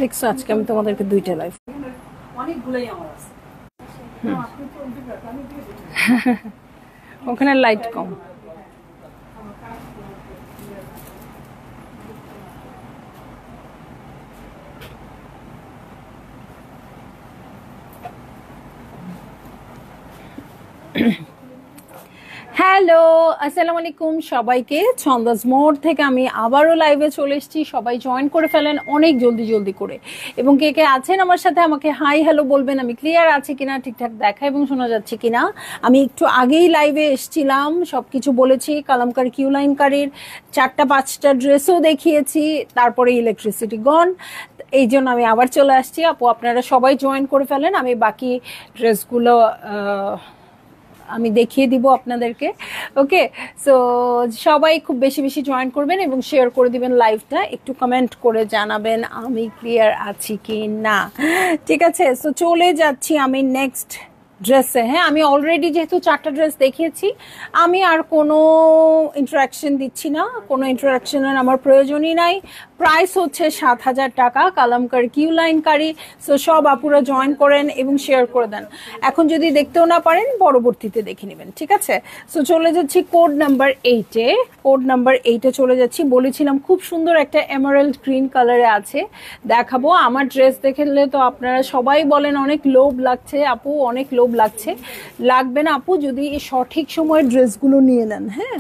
দেখছো আজকে আমি তোমাদেরকে দুইটা লাইভ ওখানে লাইট কম। হ্যালো, আসসালামু আলাইকুম সবাইকে। ছন্দাস মোড থেকে আমি আবারও লাইভে চলে এসেছি। সবাই জয়েন করে ফেলেন অনেক জলদি জলদি করে, এবং কে কে আছেন আমার সাথে আমাকে হাই হ্যালো বলবেন। আমি ক্লিয়ার আছে কিনা, ঠিকঠাক দেখা এবং শোনা যাচ্ছে কিনা। আমি একটু আগেই লাইভে এসেছিলাম, সবকিছু বলেছি। কালামকারী কিউ লাইনকারীর 4-5টা ড্রেসও দেখিয়েছি, তারপরে ইলেকট্রিসিটি গন। এই জন্য আমি আবার চলে আসছি। আপু আপনারা সবাই জয়েন করে ফেলেন, আমি বাকি ড্রেসগুলো আমি দেখিয়ে দিব আপনাদেরকে। ওকে, সো সবাই খুব বেশি বেশি জয়েন করবেন এবং শেয়ার করে দিবেন লাইভটা। একটু কমেন্ট করে জানাবেন আমি ক্লিয়ার আছি কি না। ঠিক আছে, সো চলে যাচ্ছি আমি নেক্সট ড্রেসে। হ্যাঁ, আমি অলরেডি যেহেতু 4টা ড্রেস দেখিয়েছি, আমি আর কোনো ইন্টারাকশন দিচ্ছি না, কোনো ইন্টারাকশনের আমার প্রয়োজনই নাই। প্রাইস হচ্ছে 7,000 টাকা, কালামকারী কিউ লাইনকারী। সো সব আপুরা জয়েন করেন এবং শেয়ার করে দেন। এখন যদি দেখতেও না পারেন পরবর্তীতে দেখে নেবেন, ঠিক আছে। সো চলে যাচ্ছি কোড নাম্বার 8-এ। কোড নাম্বার 8-এ চলে যাচ্ছি। বলেছিলাম খুব সুন্দর একটা এমারেল্ড গ্রিন কালারে আছে, দেখাবো। আমার ড্রেস দেখলে তো আপনারা সবাই বলেন অনেক লোভ লাগছে আপু, অনেক লোভ লাগছে। লাগবে না আপু, যদি সঠিক সময়ে ড্রেসগুলো নিয়ে নেন। হ্যাঁ,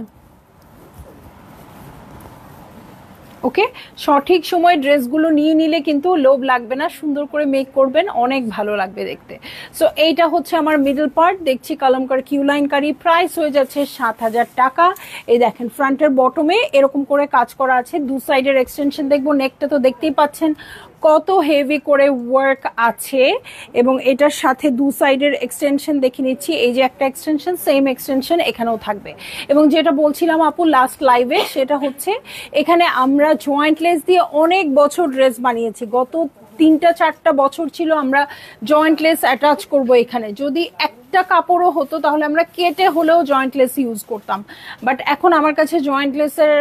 ওকে, সঠিক সময় ড্রেসগুলো নিয়ে নিলে কিন্তু লোভ লাগবে না, সুন্দর করে মেক করবেন, অনেক ভালো লাগবে দেখতে। সো এইটা হচ্ছে আমার মিডল পার্ট। দেখছি কালামকারী কিউ লাইনকারী, প্রাইস হয়ে যাচ্ছে 7,000 টাকা। এই দেখেন ফ্রন্টের বটমে এরকম করে কাজ করা আছে, দু সাইডের এক্সটেনশন দেখবো। নেকটা তো দেখতেই পাচ্ছেন কত হেভি করে ওয়ার্ক আছে, এবং এটার সাথে দু সাইডের এক্সটেনশন দেখে নিচ্ছি। এই যে একটা এক্সটেনশন, সেম এক্সটেনশন এখানেও থাকবে। এবং যেটা বলছিলাম আপু লাস্ট লাইভে, সেটা হচ্ছে এখানে আমরা জয়েন্ট লেস দিয়ে অনেক বছর ড্রেস বানিয়েছি। গত 3-4টা বছর ছিল আমরা জয়েন্ট লেস অ্যাটাচ করব এখানে। যদি একটা কাপড়ও হতো তাহলে আমরা কেটে হলেও জয়েন্ট লেস ইউজ করতাম, বাট এখন আমার কাছে জয়েন্ট লেসের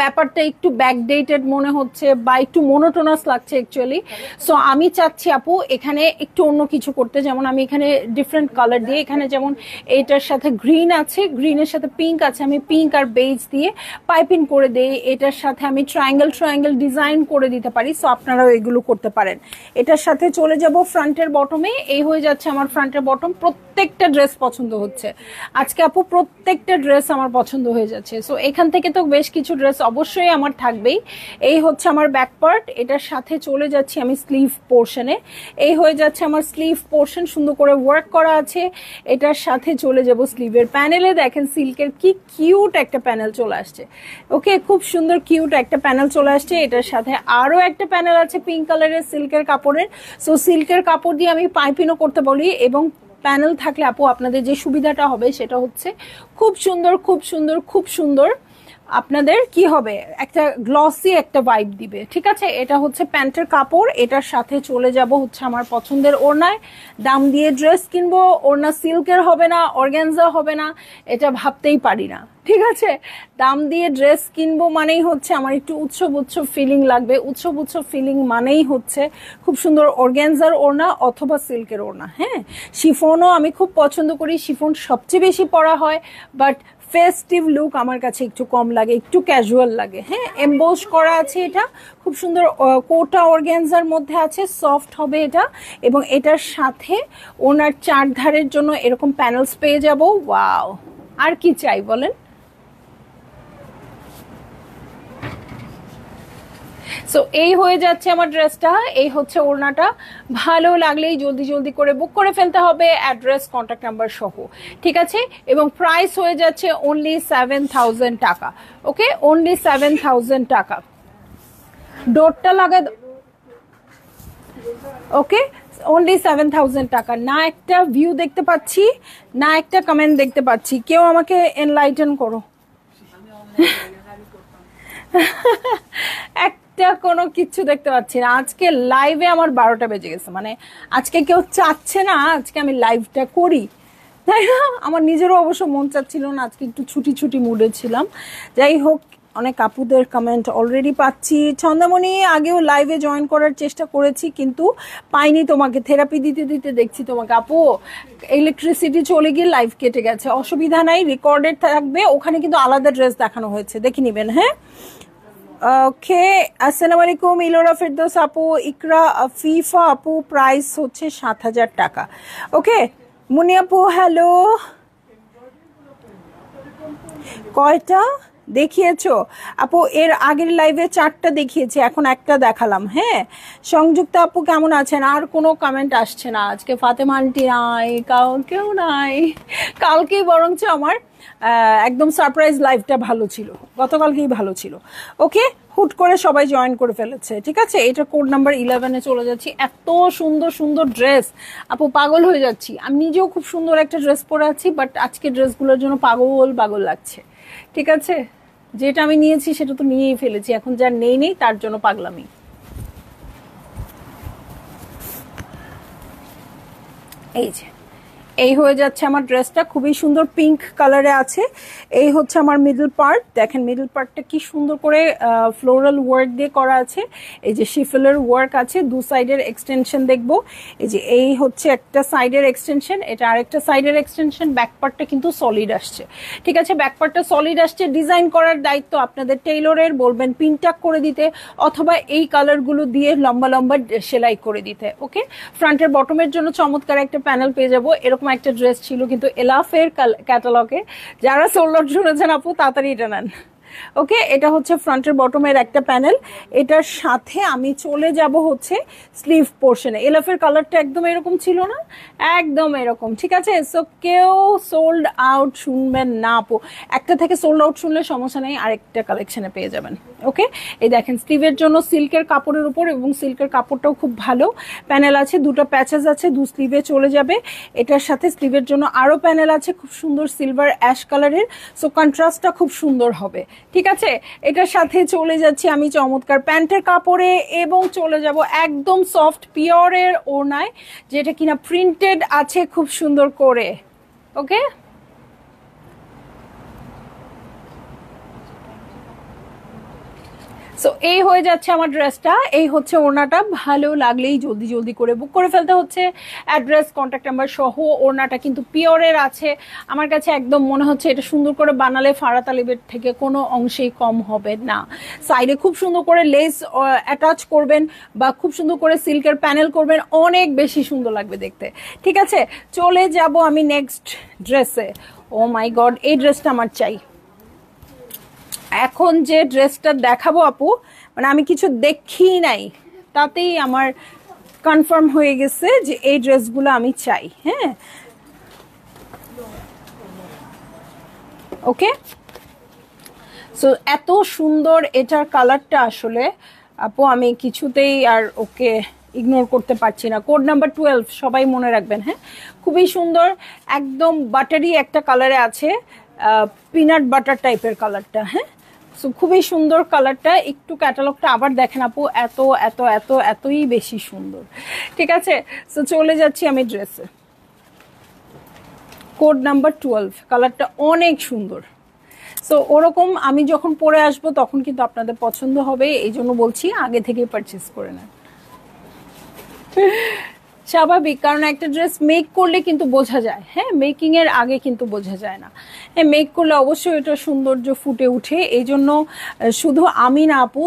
ব্যাপারটা একটু ব্যাকডেটেড মনে হচ্ছে বা একটু মোনোটোনাস লাগছে অ্যাকচুয়ালি। সো আমি চাচ্ছি আপু এখানে একটু অন্য কিছু করতে। যেমন আমি এখানে ডিফারেন্ট কালার দিয়ে, এখানে যেমন এটার সাথে গ্রিন আছে, গ্রিনের সাথে পিঙ্ক আছে, আমি পিঙ্ক আর বেজ দিয়ে পাইপিং করে দেই। এটার সাথে আমি ট্রায়াঙ্গেল ডিজাইন করে দিতে পারি। সো আপনারাও এগুলো করতে পারেন। এটার সাথে চলে যাব ফ্রন্টের বটমে। এই হয়ে যাচ্ছে আমার ফ্রন্টের বটম। প্রত্যেকটা ড্রেস পছন্দ হচ্ছে আজকে আপু, প্রত্যেকটা ড্রেস আমার পছন্দ হয়ে যাচ্ছে। সো এখান থেকে তো বেশ কিছু ড্রেস অবশ্যই আমার থাকবেই। এই হচ্ছে আমার ব্যাক পার্ট। এটার সাথে চলে যাচ্ছি আমি স্লিভ পোর্শনে। এই হয়ে যাচ্ছে আমার স্লিভ পোর্শন, সুন্দর করে ওয়ার্ক করা আছে। এটার সাথে চলে যাব স্লিভের প্যানেলে। দেখেন সিল্কের কি কিউট একটা প্যানেল চলে আসছে। ওকে, খুব সুন্দর কিউট একটা প্যানেল চলে আসছে। এটার সাথে আরো একটা প্যানেল আছে পিঙ্ক কালারের সিল্কের কাপড়ের। সো সিল্কের কাপড় দিয়ে আমি পাইপিংও করতে বলি, এবং প্যানেল থাকলে আপু আপনাদের যে সুবিধাটা হবে সেটা হচ্ছে খুব সুন্দর খুব সুন্দর খুব সুন্দর আপনাদের কি হবে, একটা গ্লসি একটা ভাইব দিবে। ঠিক আছে, এটা হচ্ছে প্যান্টের কাপড়। এটার সাথে চলে যাব হচ্ছে আমার পছন্দের ওড়নায়। দাম দিয়ে ড্রেস কিনবো, ওড়না সিল্কের হবে না, অর্গানজা হবে না, এটা ভাবতেই পারি না। ঠিক আছে, দাম দিয়ে ড্রেস কিনবো মানেই হচ্ছে আমার একটু উৎসব উৎসব ফিলিং লাগবে। উৎসব উৎসব ফিলিং মানেই হচ্ছে খুব সুন্দর অর্গানজার ওড়না অথবা সিল্কের ওড়না। হ্যাঁ, শিফনও আমি খুব পছন্দ করি, শিফন সবচেয়ে বেশি পরা হয়, বাট ফেস্টিভ লুক আমার কাছে একটু কম লাগে, একটু ক্যাজুয়াল লাগে। হ্যাঁ, এমবোস করা আছে, এটা খুব সুন্দর কোটা অর্গানজার মধ্যে আছে, সফট হবে এটা। এবং এটার সাথে ওনার চারধারের জন্য এরকম প্যানেলস পেয়ে যাব। ওয়াও, আর কি চাই বলেন। সো এই হয়ে যাচ্ছে আমার ড্রেসটা, এই হচ্ছে ওড়নাটা। ভালো লাগলেই জলদি জলদি করে বুক করে ফেলতে হবে, অ্যাড্রেস কন্ট্যাক্ট নাম্বার সহ। ঠিক আছে, এবং প্রাইস হয়ে যাচ্ছে অনলি 7,000 টাকা। ওকে, অনলি 7,000 টাকা। ডোরটা লাগা, ওকে, অনলি 7,000 টাকা। না একটা ভিউ দেখতে পাচ্ছি, না একটা কমেন্ট দেখতে পাচ্ছি। কেউ আমাকে এনলাইটেন করো। একটা কোনো কিছু দেখতে পাচ্ছি না। আজকে লাইভে আমার 12টা বেজে গেছে, মানে আজকে কেউ চাচ্ছে না আজকে আমি লাইভটা করি, তাই না? আমার নিজেরও অবশ্য মন চাচ্ছিল না, আজকে একটু ছুটি ছুটি মুডে ছিলাম। যাই হোক, অনেক আপুদের কমেন্ট অলরেডি পাচ্ছি। ছন্দামণি, আগেও লাইভে জয়েন করার চেষ্টা করেছি কিন্তু পাইনি তোমাকে, থেরাপি দিতে দিতে দেখছি তোমাকে। আপু ইলেকট্রিসিটি চলে গিয়ে লাইভ কেটে গেছে, অসুবিধা নাই, রেকর্ডেড থাকবে, ওখানে কিন্তু আলাদা ড্রেস দেখানো হয়েছে, দেখে নেবেন। হ্যাঁ, ওকে। আসসালামু আলাইকুম ইলোরা ফেরদৌস আপু, ইকরা আফিফা আপু, প্রাইস হচ্ছে 7,000 টাকা। ওকে মুনি আপু হ্যালো, কয়টা দেখিয়েছো আপু? এর আগের লাইভে 4টা দেখিয়েছি, এখন একটা দেখালাম। হ্যাঁ, সংযুক্ত আপু কেমন আছেন? আর কোনো কমেন্ট আসছে না আজকে, ফাতেমা আন্টি নাই, কেউ নাই। কালকেই বরঞ্চ আমার একদম সারপ্রাইজ লাইভটা ভালো ছিল, গতকালকেই ভালো ছিল। ওকে, হুট করে সবাই জয়েন করে ফেলেছে। ঠিক আছে, এটা কোড নাম্বার 11-এ চলে যাচ্ছি। এত সুন্দর সুন্দর ড্রেস আপু, পাগল হয়ে যাচ্ছি। আমি নিজেও খুব সুন্দর একটা ড্রেস পরে আছি, বাট আজকে ড্রেসগুলোর জন্য পাগল পাগল লাগছে। ঠিক আছে, যেটা আমি নিয়েছি সেটা তো নিয়েই ফেলেছি, এখন যা নেই তার জন্য পাগলামি। এই যে এই হয়ে যাচ্ছে আমার ড্রেসটা, খুবই সুন্দর পিঙ্ক কালারে আছে। এই হচ্ছে আমার মিডল পার্ট, দেখেন মিডল পার্টটা কি সুন্দর করে ফ্লোরাল ওয়ার্ক দিয়ে করা আছে। এই যে শিফলের ওয়ার্ক আছে, দু সাইডের এক্সটেনশন দেখবো। এই যে এই হচ্ছে একটা সাইডের এক্সটেনশন, এটা আরেকটা সাইডের এক্সটেনশন। ব্যাক পার্টটা কিন্তু সলিড আসছে। ঠিক আছে, ব্যাক পার্টটা সলিড আসছে। ডিজাইন করার দায়িত্ব আপনাদের টেইলরের, বলবেন পিনটাক করে দিতে অথবা এই কালারগুলো দিয়ে লম্বা লম্বা সেলাই করে দিতে। ওকে, ফ্রন্টের বটমের জন্য চমৎকার একটা প্যানেল পেয়ে যাবো। এরকম একটা ড্রেস ছিল কিন্তু এলাফের ক্যাটালগে, যারা সোল্ড আউট শুনেছেন আপু তাড়াতাড়ি এটা নেন। ওকে, এটা হচ্ছে ফ্রন্টের বটমের একটা প্যানেল। এটার সাথে আমি চলে যাব হচ্ছে স্লিভ পোর্শনে। এলাফের কালারটা একদম এরকম ছিল না, একদম এরকম। ঠিক আছে, সো কেউ সোল্ড আউট শুনবেন না আপু, একটা থেকে সোল্ড আউট শুনলে সমস্যা নেই, আরেকটা কালেকশনে পেয়ে যাবেন। ওকে, এই দেখেন স্লিভের জন্য সিল্কের কাপড়ের উপর, এবং সিল্কের কাপড়টাও খুব ভালো। প্যানেল আছে, দুটো প্যাচেস আছে, দু স্লিভে চলে যাবে। এটার সাথে স্লিভের জন্য আরো প্যানেল আছে, খুব সুন্দর সিলভার অ্যাশ কালারের। সো কন্ট্রাস্টটা খুব সুন্দর হবে। ঠিক আছে, এটার সাথে চলে যাচ্ছি আমি চমৎকার প্যান্টের কাপড়ে, এবং চলে যাব একদম সফট পিওরের ওড়নায়, যেটা কিনা প্রিন্টেড আছে খুব সুন্দর করে। ওকে, সো এই হয়ে যাচ্ছে আমার ড্রেসটা। এই হচ্ছে ওড়নাটা, ভালো লাগলেই জলদি জলদি করে বুক করে ফেলতে হচ্ছে। অ্যাড্রেস, কন্ট্যাক্ট নাম্বার সহ। ওড়নাটা কিন্তু পিওরের আছে, আমার কাছে একদম মনে হচ্ছে এটা সুন্দর করে বানালে ফারা তালিবের থেকে কোনো অংশেই কম হবে না। সাইডে খুব সুন্দর করে লেস অ্যাটাচ করবেন বা খুব সুন্দর করে সিল্কের প্যানেল করবেন, অনেক বেশি সুন্দর লাগবে দেখতে। ঠিক আছে, চলে যাব আমি নেক্সট ড্রেসে। ও মাই গড, এই ড্রেসটা আমার চাই। এখন যে ড্রেসটা দেখাবো আপু, মানে আমি কিছু দেখি নাই, তাতেই আমার কনফার্ম হয়ে গেছে যে এই ড্রেসগুলো আমি চাই। হ্যাঁ, ওকে, সো এত সুন্দর এটার কালারটা, আসলে আপু আমি কিছুতেই আর ওকে ইগনোর করতে পারছি না। কোড নাম্বার 12 সবাই মনে রাখবেন। হ্যাঁ, খুবই সুন্দর, একদম বাটারি একটা কালারে আছে, পিনাট বাটার টাইপের কালারটা। হ্যাঁ, সো খুবই সুন্দর কালারটা। একটু ক্যাটালগটা আবার দেখেন আপু, এত এত এত এতই বেশি সুন্দর। ঠিক আছে, সো চলে যাচ্ছি আমি ড্রেসে। কোড নাম্বার 12, কালারটা অনেক সুন্দর। সো ওরকম আমি যখন পরে আসবো তখন কিন্তু আপনাদের পছন্দ হবে, এই জন্য বলছি আগে থেকেই পারচেস করে নেন। স্বাভাবিক, কারণ একটা ড্রেস মেক করলে কিন্তু বোঝা যায়। হ্যাঁ, মেকিং এর আগে কিন্তু বোঝা যায় না। হ্যাঁ, মেক করলে অবশ্যই এটা সৌন্দর্য ফুটে উঠে। এই জন্য শুধু আমি না আপু,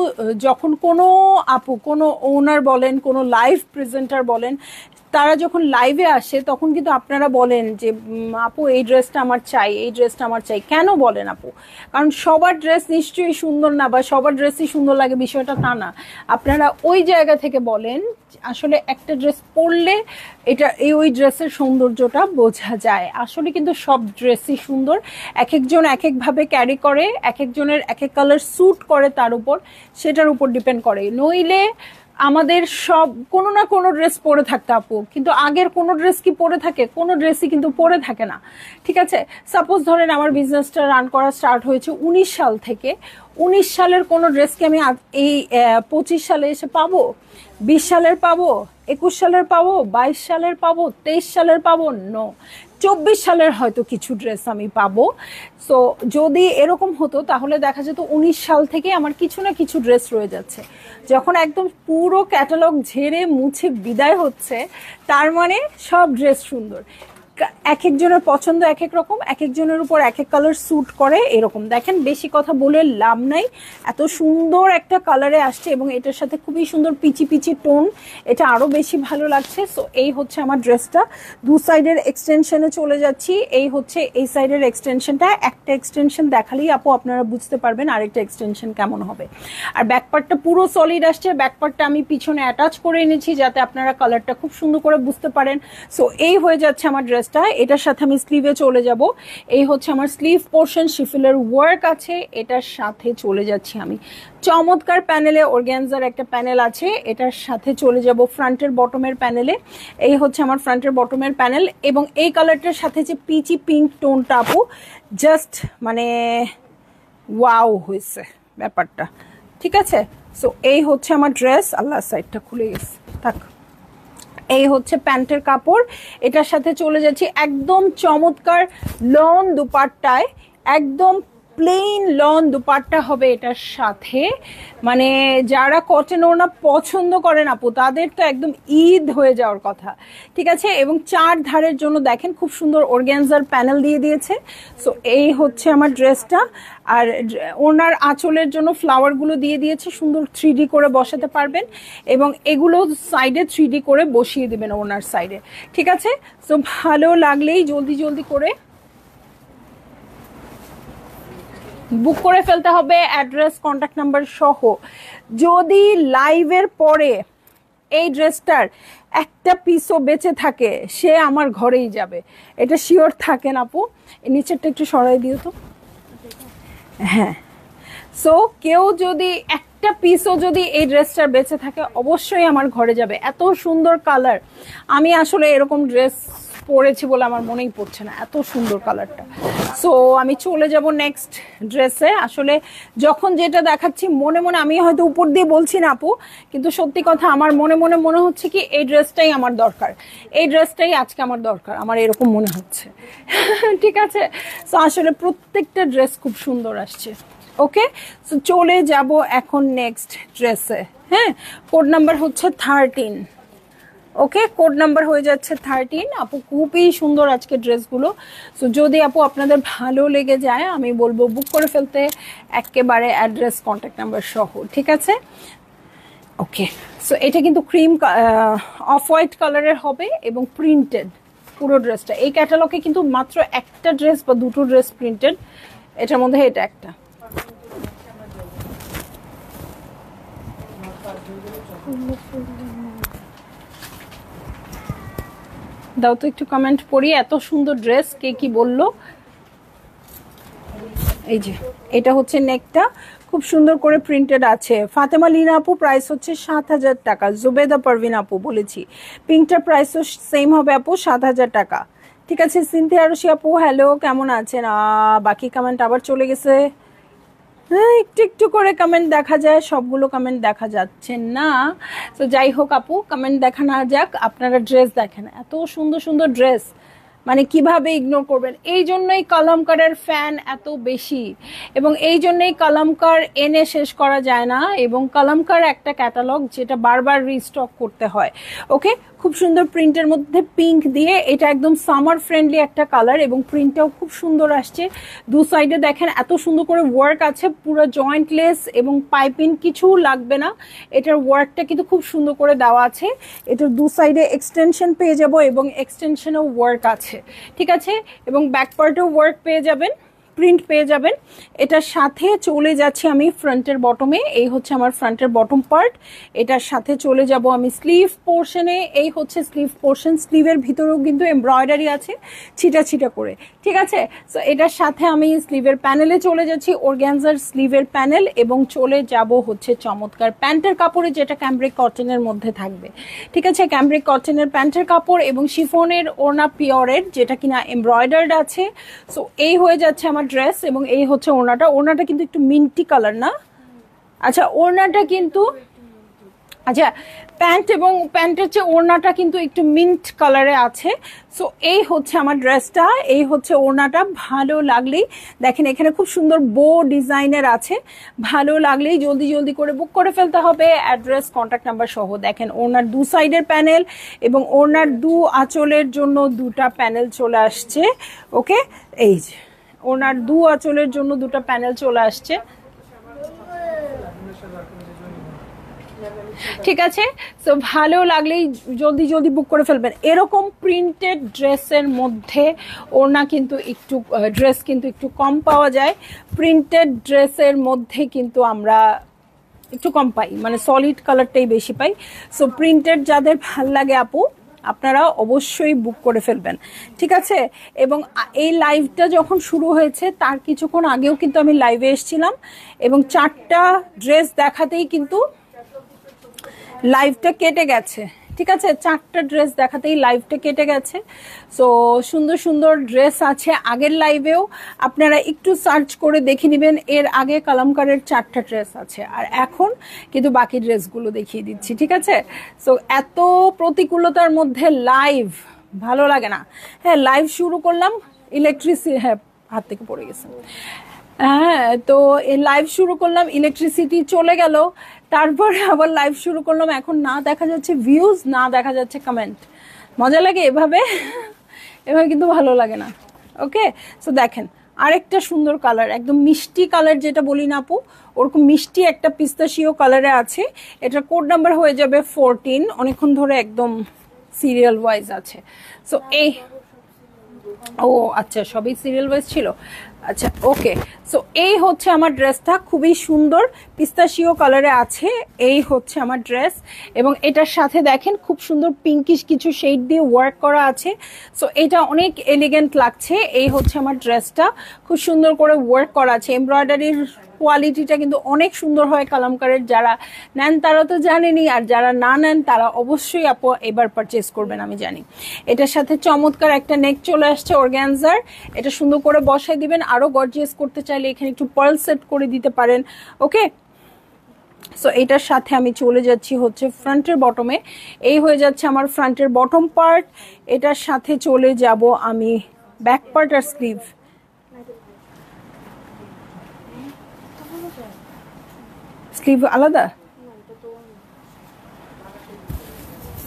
যখন কোনো আপু, কোনো ওনার বলেন, কোনো লাইভ প্রেজেন্টার বলেন, তারা যখন লাইভে আসে তখন কিন্তু আপনারা বলেন যে আপু এই ড্রেসটা আমার চাই, এই ড্রেসটা আমার চাই। কেন বলেন আপু? কারণ সবার ড্রেস নিশ্চয়ই সুন্দর না, বা সবার ড্রেসই সুন্দর লাগে বিষয়টা তা না। আপনারা ওই জায়গা থেকে বলেন, আসলে একটা ড্রেস পরলে এটা ওই ড্রেসের সৌন্দর্যটা বোঝা যায়। আসলে কিন্তু সব ড্রেসই সুন্দর, এক একজন এক একভাবে ক্যারি করে, এক একজনের এক এক কালার স্যুট করে, তার উপর সেটার উপর ডিপেন্ড করে। নইলে আমাদের সব কোনো না কোনো ড্রেস পরে থাকতে আপু, কিন্তু আগের কোনো ড্রেস কি পরে থাকে? কোনো ড্রেসই কিন্তু পরে থাকে না। ঠিক আছে, সাপোজ ধরেন আমার বিজনেসটা রান করা স্টার্ট হয়েছে 19 সাল থেকে। 19 সালের কোনো ড্রেসকে আমি এই 25 সালে এসে পাবো? 20 সালের পাবো? 21 সালের পাবো? 22 সালের পাবো? 23 সালের পাবো? নো, 24 সালের হয়তো কিছু ড্রেস আমি পাবো। সো যদি এরকম হতো তাহলে দেখা যেত 19 সাল থেকে আমার কিছু না কিছু ড্রেস রয়ে যাচ্ছে। যখন একদম পুরো ক্যাটালগ ঝেড়ে মুছে বিদায় হচ্ছে, তার মানে সব ড্রেস সুন্দর। এক একজনের পছন্দ এক এক রকম, এক একজনের উপর এক এক কালার স্যুট করে এরকম। দেখেন বেশি কথা বলে লাভ নাই, এত সুন্দর একটা কালারে আসছে এবং এটার সাথে খুবই সুন্দর পিচি পিচি টোন, এটা আরো বেশি ভালো লাগছে। সো এই হচ্ছে আমার ড্রেসটা। দু সাইডের এক্সটেনশনে চলে যাচ্ছি। এই হচ্ছে এই সাইডের এক্সটেনশনটা, একটা এক্সটেনশন দেখালেই আপু আপনারা বুঝতে পারবেন আরেকটা এক্সটেনশন কেমন হবে। আর ব্যাকপার্টটা পুরো সলিড আসছে, ব্যাকপার্টটা আমি পিছনে অ্যাটাচ করে এনেছি যাতে আপনারা কালারটা খুব সুন্দর করে বুঝতে পারেন। সো এই হয়ে যাচ্ছে আমার ড্রেস। এটার সাথে আমি স্লিভে চলে যাব। এই হচ্ছে আমার স্লিভ পোর্শন, শিফলের ওয়ার্ক আছে, এটার সাথে চলে যাচ্ছি আমি চমৎকার প্যানেলে, অর্গানজার একটা প্যানেল আছে, এটার সাথে চলে যাব ফ্রন্টের বটমের প্যানেলে। এই হচ্ছে আমার ফ্রন্টের বটমের প্যানেল এবং এই কালারটার সাথে যে পিচি পিঙ্ক টোনটা আপু জাস্ট মানে ওয়াও হয়েছে ব্যাপারটা, ঠিক আছে। সো এই হচ্ছে আমার ড্রেস। আল্লাহ সাইডটা খুলে গেছে, থাক। এই হচ্ছে প্যান্টের কাপড়, এটার সাথে চলে যাচ্ছি একদম চমৎকার লন দুপাট্টায়, একদম প্লেন লন দুপাট্টা হবে এটার সাথে। মানে যারা কটন ওড়না পছন্দ করেন আপু তাদের তো একদম ঈদ হয়ে যাওয়ার কথা, ঠিক আছে। এবং চার ধারের জন্য দেখেন খুব সুন্দর অর্গানজার প্যানেল দিয়ে দিয়েছে। সো এই হচ্ছে আমার ড্রেসটা। আর ওনার আঁচলের জন্য ফ্লাওয়ারগুলো দিয়ে দিয়েছে, সুন্দর 3D করে বসাতে পারবেন এবং এগুলো সাইডে 3D করে বসিয়ে দেবেন ওনার সাইডে, ঠিক আছে। সো ভালো লাগলেই জলদি জলদি করে বুক করে ফেলতে হবে, অ্যাড্রেস কন্ট্যাক্ট নাম্বার সহ। যদি লাইভের পরে এই ড্রেসটার একটা পিসও বেঁচে থাকে সে আমার ঘরেই যাবে, এটা শিওর থাকেন আপু। নিচেরটা একটু সরাই দিও তো, হ্যাঁ। সো কেউ যদি একটা পিসও যদি এই ড্রেসটার বেঁচে থাকে অবশ্যই আমার ঘরে যাবে, এত সুন্দর কালার। আমি আসলে এরকম ড্রেস পরেছি বলে আমার মনেই পড়ছে না, এত সুন্দর কালারটা। সো আমি চলে যাব নেক্সট ড্রেসে। আসলে যখন যেটা দেখাচ্ছি মনে মনে আমি হয়তো উপর দিয়ে বলছি না আপু, কিন্তু সত্যি কথা আমার মনে মনে মনে হচ্ছে কি এই ড্রেসটাই আমার দরকার, এই ড্রেসটাই আজকে আমার দরকার, আমার এরকম মনে হচ্ছে ঠিক আছে। সো আসলে প্রত্যেকটা ড্রেস খুব সুন্দর আসছে। ওকে, সো চলে যাব এখন নেক্সট ড্রেসে। হ্যাঁ, কোড নাম্বার হচ্ছে 13। ওকে, কোড নাম্বার হয়ে যাচ্ছে 13। আপু খুবই সুন্দর আজকে ড্রেসগুলো। সো যদি আপু আপনাদের ভালো লেগে যায় আমি বলবো বুক করে ফেলতে, একেবারে অ্যাড্রেস কন্ট্যাক্ট নাম্বার সহ, ঠিক আছে। ওকে, সো এটা কিন্তু ক্রিম অফ হোয়াইট কালারের হবে এবং প্রিন্টেড পুরো ড্রেসটা। এই ক্যাটালগে কিন্তু মাত্র একটা ড্রেস বা দুটো ড্রেস প্রিন্টেড, এটার মধ্যে এটা একটা। দাও তো একটু কমেন্ট পড়ি, এত সুন্দর ড্রেস কে কি বললো। এই যে এটা হচ্ছে নেকটা, খুব সুন্দর করে প্রিন্টেড আছে। ফাতেমা লিনা আপু প্রাইস হচ্ছে 7,000 টাকা। জুবেদা পারভিন আপু বলেছি, পিঙ্কটার প্রাইসও সেম হবে আপু 7,000 টাকা, ঠিক আছে। সিনথিয়া আরশি আপু হ্যালো, কেমন আছেন? বাকি কমেন্ট আবার চলে গেছে। হ্যাঁ, একটু একটু করে কমেন্ট দেখা যায়, সবগুলো কমেন্ট দেখা যাচ্ছে না। তো যাই হোক আপু, কমেন্ট দেখা না যাক, আপনারা ড্রেস দেখেন, এত সুন্দর সুন্দর ড্রেস, মানে কিভাবে ইগনোর করবেন। এই জন্যই কলমকারের ফ্যান এত বেশি এবং এই জন্যই কলমকার এনে শেষ করা যায় না এবং কলমকার একটা ক্যাটালগ যেটা বারবার রিস্টক করতে হয়। ওকে, খুব সুন্দর প্রিন্টের মধ্যে পিঙ্ক দিয়ে, এটা একদম সামার ফ্রেন্ডলি একটা কালার এবং প্রিন্টটাও খুব সুন্দর আসছে। দু সাইডে দেখেন এত সুন্দর করে ওয়ার্ক আছে, পুরো জয়েন্টলেস এবং পাইপিং কিছু লাগবে না, এটার ওয়ার্কটা কিন্তু খুব সুন্দর করে দেওয়া আছে। এটার দু সাইডে এক্সটেনশন পেয়ে যাব এবং এক্সটেনশনেও ওয়ার্ক আছে, ঠিক আছে। এবং ব্যাক পার্টেও ওয়ার্ক পেয়ে যাবেন, প্রিন্ট পেয়ে যাবেন। এটার সাথে চলে যাচ্ছি আমি ফ্রন্টের বটমে। এই হচ্ছে আমার ফ্রন্টের বটম পার্ট। এটার সাথে চলে যাব আমি স্লিভ পোর্শনে। এই হচ্ছে স্লিভ পোর্শন, স্লিভের ভিতরেও কিন্তু এমব্রয়ডারি আছে ছিটা ছিটা করে, ঠিক আছে। সো এটার সাথে আমি স্লিভের প্যানেলে চলে যাচ্ছি, অর্গানজার স্লিভের প্যানেল, এবং চলে যাব হচ্ছে চমৎকার প্যান্টের কাপড়ে যেটা ক্যামব্রিক কটনের মধ্যে থাকবে, ঠিক আছে। ক্যামব্রিক কটনের প্যান্টের কাপড় এবং শিফনের ওড়না পিওরের যেটা কিনা এমব্রয়ডার্ড আছে। সো এই হয়ে যাচ্ছে আমার ড্রেস এবং এই হচ্ছে ওড়নাটা। ওড়নাটা কিন্তু একটু মিন্টি কালার না? আচ্ছা, ওড়নাটা কিন্তু আচ্ছা, প্যান্ট এবং প্যান্টের যে ওড়নাটা কিন্তু একটু মিন্ট কালারে আছে। সো এই হচ্ছে আমার ড্রেসটা, এই হচ্ছে ওড়নাটা। ভালো লাগলেই দেখেন এখানে খুব সুন্দর বো ডিজাইনের আছে, ভালো লাগলেই জলদি জলদি করে বুক করে ফেলতে হবে, অ্যাড্রেস কন্ট্যাক্ট নাম্বার সহ। দেখেন ওড়নার দু সাইডের প্যানেল এবং ওড়নার দু আঁচলের জন্য দুটা প্যানেল চলে আসছে। ওকে, এই যে ওড়নার দু আঁচলের জন্য দুটো প্যানেল চলে আসছে। ঠিক আছে, সো ভালো লাগলেই জলদি জলদি বুক করে ফেলবেন। এরকম প্রিন্টেড ড্রেসের মধ্যে ওড়না কিন্তু একটু, ড্রেস কিন্তু একটু কম পাওয়া যায়। প্রিন্টেড ড্রেসের মধ্যে কিন্তু আমরা একটু কম পাই, মানে সলিড কালারটাই বেশি পাই। সো প্রিন্টেড যাদের ভাল লাগে আপু, আপনারা অবশ্যই বুক করে ফেলবেন, ঠিক আছে। এবং এই লাইভটা যখন শুরু হয়েছে তার কিছুক্ষণ আগেও কিন্তু আমি লাইভে এসেছিলাম এবং 4টা ড্রেস দেখাতেই কিন্তু লাইভটা কেটে গেছে, ঠিক আছে। 4টা ড্রেস দেখাতেই লাইভটা কেটে গেছে। সো সুন্দর সুন্দর ড্রেস আছে আগের লাইভেও, আপনারা একটু সার্চ করে দেখে নেবেন। এর আগে কালামকারের 4টা ড্রেস আছে, আর এখন কিন্তু বাকি ড্রেসগুলো দেখিয়ে দিচ্ছি, ঠিক আছে। সো এত প্রতিকূলতার মধ্যে লাইভ ভালো লাগে না। হ্যাঁ, লাইভ শুরু করলাম, ইলেকট্রিসিটি, হ্যাঁ হাত থেকে পড়ে গেছে। হ্যাঁ, তো এই লাইভ শুরু করলাম, ইলেকট্রিসিটি চলে গেল, তারপরে আবার লাইভ শুরু করলাম, এখন না দেখা যাচ্ছে ভিউজ, না দেখা যাচ্ছে কমেন্ট। মজা লাগে এভাবে? এভাবে কিন্তু ভালো লাগে না। ওকে, সো দেখেন আরেকটা সুন্দর কালার, একদম মিষ্টি কালার যেটা বলি না আপু, ওরকম মিষ্টি একটা পিস্তাশিও কালারে আছে। এটা কোড নাম্বার হয়ে যাবে 14, অনেকক্ষণ ধরে একদম সিরিয়াল ওয়াইজ আছে। সো এই, ও আচ্ছা, সবই সিরিয়াল ওয়াইজ ছিল। আচ্ছা, ওকে। সো এই হচ্ছে আমার ড্রেসটা, খুবই সুন্দর পিস্তাশিও কালারে আছে। এই হচ্ছে আমার ড্রেস, এবং এটার সাথে দেখেন খুব সুন্দর পিঙ্কিশ কিছু শেড দিয়ে ওয়ার্ক করা আছে। সো এটা অনেক এলিগেন্ট লাগছে। এই হচ্ছে আমার ড্রেসটা, খুব সুন্দর করে ওয়ার্ক করা আছে। এমব্রয়ডারির কোয়ালিটিটা কিন্তু অনেক সুন্দর হয় কালামকারের। যারা নেন তারা তো জানেনই, আর যারা না নেন তারা অবশ্যই আপু এবার পারচেস করবেন, আমি জানি। এটার সাথে চমৎকার একটা নেক চলে আসছে অর্গানজার, এটা সুন্দর করে বসাই দিবেন। আরো গর্জিয়াস করতে চাইলে এখানে একটু পার্ল সেট করে দিতে পারেন। ওকে, সো এটার সাথে আমি চলে যাচ্ছি হচ্ছে ফ্রন্টের বটমে। এই হয়ে যাচ্ছে আমার ফ্রন্টের বটম পার্ট। এটার সাথে চলে যাব আমি ব্যাক পার্ট আর স্লিভ। স্লিভ আলাদা।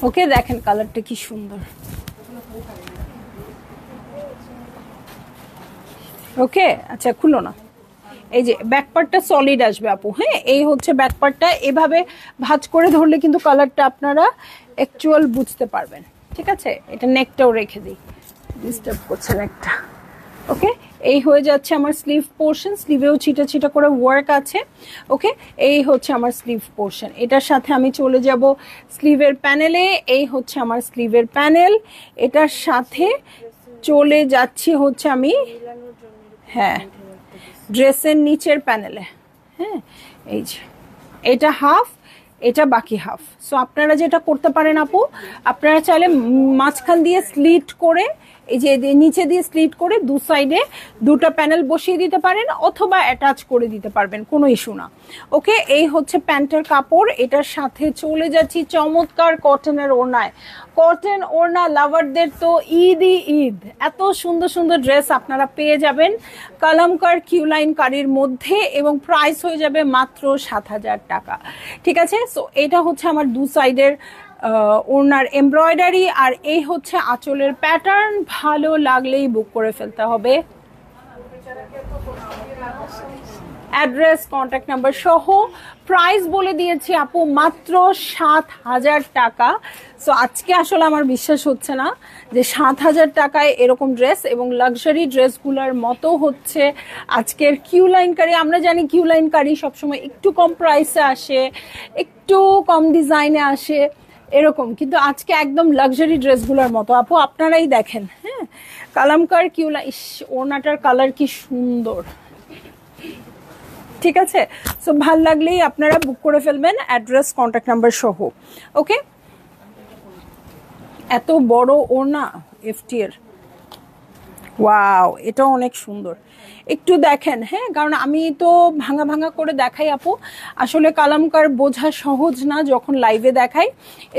ওকে, দেখেন কালারটা কি সুন্দর। ওকে, আচ্ছা খুলো না। এই যে ব্যাক পার্টটা সলিড আসবে আপু। হ্যাঁ, এই হচ্ছে ব্যাক পার্টটা। এভাবে ভাঁজ করে ধরলে কিন্তু কালারটা আপনারা অ্যাকচুয়াল বুঝতে পারবেন, ঠিক আছে। এটা নেকটাও রেখে দিই, ডিস্টার্ব করছে নেকটা। ওকে, এই হয়ে যাচ্ছে আমার স্লিভ পোর্শন। স্লিভেও ছিটা ছিটা করে ওয়ার্ক আছে। ওকে, এই হচ্ছে আমার স্লিভ পোর্শন। এটার সাথে আমি চলে যাব স্লিভের প্যানেলে। এই হচ্ছে আমার স্লিভের প্যানেল। এটার সাথে চলে যাচ্ছি হচ্ছে আমি, হ্যাঁ, ড্রেসের নিচের প্যানেলে। হ্যাঁ, এই যে এটা হাফ, এটা বাকি হাফ। সো আপনারা যেটা করতে পারেন আপু, আপনারা চাইলে মাঝখান দিয়ে স্লিট করে, এই যে নিচে দিয়ে স্লিট করে দু সাইডে দুটো প্যানেল বসিয়ে দিতে পারেন, অথবা অ্যাটাচ করে দিতে পারবেন, কোনো ইস্যু না। ওকে, এই হচ্ছে প্যান্টের কাপড়। এটার সাথে চলে যাচ্ছি চমৎকার কটনের ওড়নায়। কটন ওড়না লাভারদের তো ঈদই ঈদ। এত সুন্দর সুন্দর ড্রেস আপনারা পেয়ে যাবেন কালামকার কিউ লাইন কারির মধ্যে, এবং প্রাইস হয়ে যাবে মাত্র 7,000 টাকা, ঠিক আছে। সো এটা হচ্ছে আমার দু সাইডের ওড়নার এমব্রয়ডারি, আর এই হচ্ছে আঁচলের প্যাটার্ন। ভালো লাগলেই বুক করে ফেলতে হবে, অ্যাড্রেস কন্ট্যাক্ট নাম্বার সহ। প্রাইস বলে দিয়েছি আপু মাত্র 7,000 টাকা। সো আজকে আসলে আমার বিশ্বাস হচ্ছে না যে 7,000 টাকায় এরকম ড্রেস, এবং লাক্সারি ড্রেসগুলোর মতো হচ্ছে আজকের কিউ লাইন কারি। আমরা জানি কিউ লাইন কারি সবসময় একটু কম প্রাইসে আসে, একটু কম ডিজাইনে আসে এরকম, কিন্তু আজকে একদম লাক্সারি ড্রেসগুলোর মতো আপু। আপনারাই দেখেন, হ্যাঁ, কালামকার কিউ লাইন, ওড়নাটার কালার কি সুন্দর, ঠিক আছে। সো ভাল লাগলেই আপনারা বুক করে ফেলবেন, অ্যাড্রেস কন্ট্যাক্ট নাম্বার সহ। ওকে, এত বড় ওড়না এফটি এর, ওয়াও, এটাও অনেক সুন্দর। একটু দেখেন, হ্যাঁ, কারণ আমি তো ভাঙা ভাঙা করে দেখাই আপু, আসলে কালামকার বোঝা সহজ না যখন লাইভে দেখাই,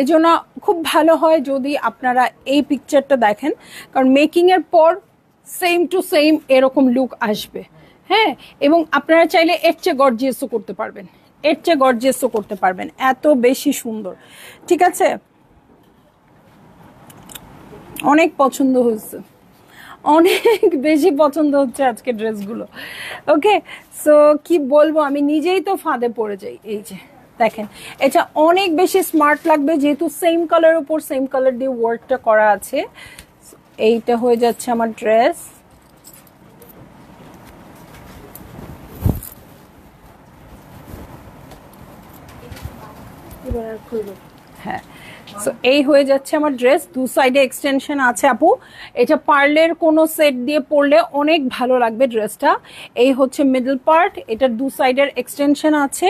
এজন্য খুব ভালো হয় যদি আপনারা এই পিকচারটা দেখেন, কারণ মেকিংয়ের পর সেম টু সেম এরকম লুক আসবে। হ্যাঁ, এবং আপনারা চাইলে এর চেয়ে গর্জিয়াসও করতে পারবেন, এর চেয়ে গর্জিয়াসও করতে পারবেন, এত বেশি সুন্দর। ঠিক আছে, অনেক পছন্দ হয়েছে, অনেক বেশি পছন্দ হচ্ছে আজকে ড্রেসগুলো। ওকে, সো কি বলবো, আমি নিজেই তো ফাঁদে পড়ে যাই। এই যে দেখেন, এটা অনেক বেশি স্মার্ট লাগবে যেহেতু সেম কালার উপর সেম কালার দিয়ে ওয়ার্কটা করা আছে। এইটা হয়ে যাচ্ছে আমার ড্রেস। হ্যাঁ, সো এই হয়ে যাচ্ছে আমার ড্রেস, দু সাইডে এক্সটেনশন আছে আপু, এটা পার্লের কোনো সেট দিয়ে পরলে অনেক ভালো লাগবে ড্রেসটা। এই হচ্ছে মিডল পার্ট, এটার দু সাইডের এক্সটেনশন আছে,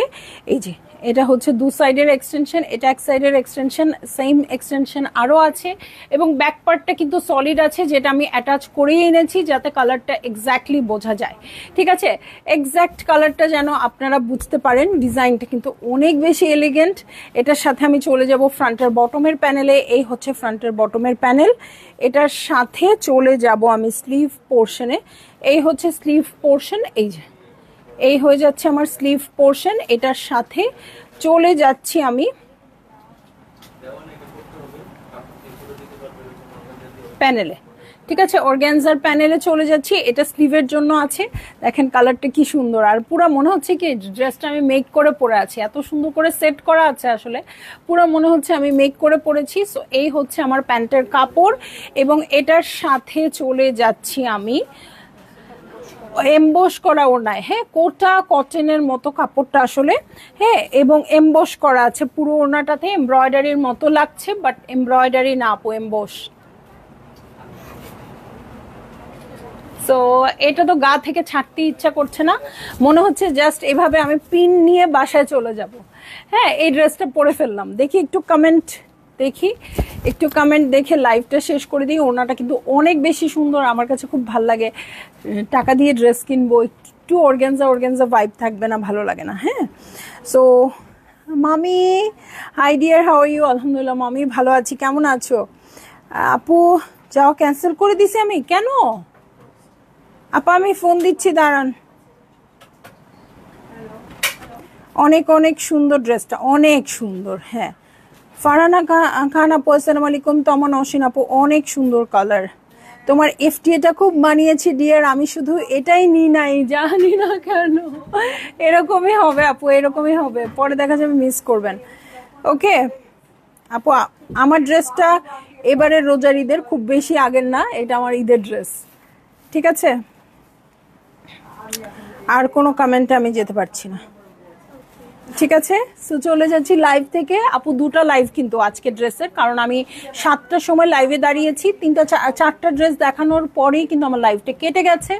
এই যে এটা হচ্ছে দু সাইডের এক্সটেনশন, এটা এক সাইডের এক্সটেনশন, সেম এক্সটেনশন আরও আছে, এবং ব্যাক পার্টটা কিন্তু সলিড আছে, যেটা আমি অ্যাটাচ করেই এনেছি যাতে কালারটা এক্স্যাক্টলি বোঝা যায়। ঠিক আছে, এক্স্যাক্ট কালারটা যেন আপনারা বুঝতে পারেন। ডিজাইনটা কিন্তু অনেক বেশি এলিগেন্ট। এটার সাথে আমি চলে যাব ফ্রন্টের বটমের প্যানেলে। এই হচ্ছে ফ্রন্টের বটমের প্যানেল, এটার সাথে চলে যাব আমি স্লিভ পোর্শনে। এই হচ্ছে স্লিভ পোর্শন, এই যে এই হয়ে যাচ্ছে আমার স্লিভ পোর্শন, এটার সাথে চলে যাচ্ছি আমি প্যানেলে। ঠিক আছে, অর্গানজার প্যানেলে চলে যাচ্ছি, এটা স্লিভের জন্য আছে। দেখেন কালারটা কি সুন্দর, আর পুরো মনে হচ্ছে কি ড্রেসটা আমি মেক করে পরে আছি, এত সুন্দর করে সেট করা আছে, আসলে পুরো মনে হচ্ছে আমি মেক করে পরেছি। সো এই হচ্ছে আমার প্যান্টের কাপড়, এবং এটার সাথে চলে যাচ্ছি আমি এমবস করা ওড়নায়। হ্যাঁ, কোটা কটনের মতো কাপড়টা আসলে, হ্যাঁ, এবং এমবস করা আছে পুরো ওড়নাটাতে, এমব্রয়ডারির মতো লাগছে, বাট এমব্রয়ডারি না আপু, এমবস। সো এটা তো গা থেকে ছাড়তে ইচ্ছা করছে না, মনে হচ্ছে জাস্ট এভাবে আমি পিন নিয়ে বাসায় চলে যাব। হ্যাঁ, এই ড্রেসটা পরে ফেললাম। দেখি একটু কমেন্ট, দেখি একটু কমেন্ট দেখে লাইভটা শেষ করে দিই। ওনাটা কিন্তু অনেক বেশি সুন্দর, আমার কাছে খুব ভাল লাগে। টাকা দিয়ে ড্রেস কিনবো, একটু অর্গানজা অর্গানজা ভাইব থাকবে না, ভালো লাগে না? হ্যাঁ, সো মামি, hi dear, how are you? আলহামদুলিল্লাহ মামি ভালো আছি, কেমন আছো? আপু যাও ক্যান্সেল করে দিছি আমি, কেন আপা? আমি ফোন দিচ্ছি, দাঁড়ান। অনেক অনেক সুন্দর ড্রেসটা, অনেক সুন্দর। হ্যাঁ, ফারহানা খান আপু আসসালামু আলাইকুম। তমন অসিন আপু অনেক সুন্দর কালার, তোমার এফটিএটা খুব মানিয়েছে ডিয়ার, আমি শুধু এটাই নিই নাই, জানি না কেন। এরকমই হবে আপু, এরকমই হবে, পরে দেখা যাবে মিস করবেন। ওকে আপু, আমার ড্রেসটা এবারে রোজার ঈদের, খুব বেশি আগের না, এটা আমার ঈদের ড্রেস। ঠিক আছে, আর কোনো কমেন্টে আমি যেতে পারছি না। ঠিক আছে, সো চলে যাচ্ছি লাইভ থেকে। আপু দুটা লাইভ কিন্তু আজকে ড্রেসের, কারণ আমি 7টার সময় লাইভে দাঁড়িয়েছি, 4টা ড্রেস দেখানোর পরেই কিন্তু আমার লাইভটা কেটে গেছে।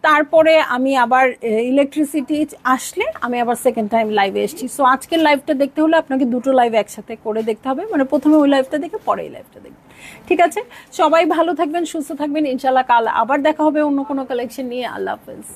তারপরে আমি আবার ইলেকট্রিসিটি আসলে আমি আবার সেকেন্ড টাইম লাইভে এসেছি। সো আজকের লাইভটা দেখতে হলে আপনাকে দুটো লাইভ একসাথে করে দেখতে হবে, মানে প্রথমে ওই লাইভটা দেখে পরে এই লাইভটা দেখবেন। ঠিক আছে, সবাই ভালো থাকবেন, সুস্থ থাকবেন, ইনশাল্লাহ কাল আবার দেখা হবে অন্য কোনো কালেকশন নিয়ে। আল্লাহ হাফেজ।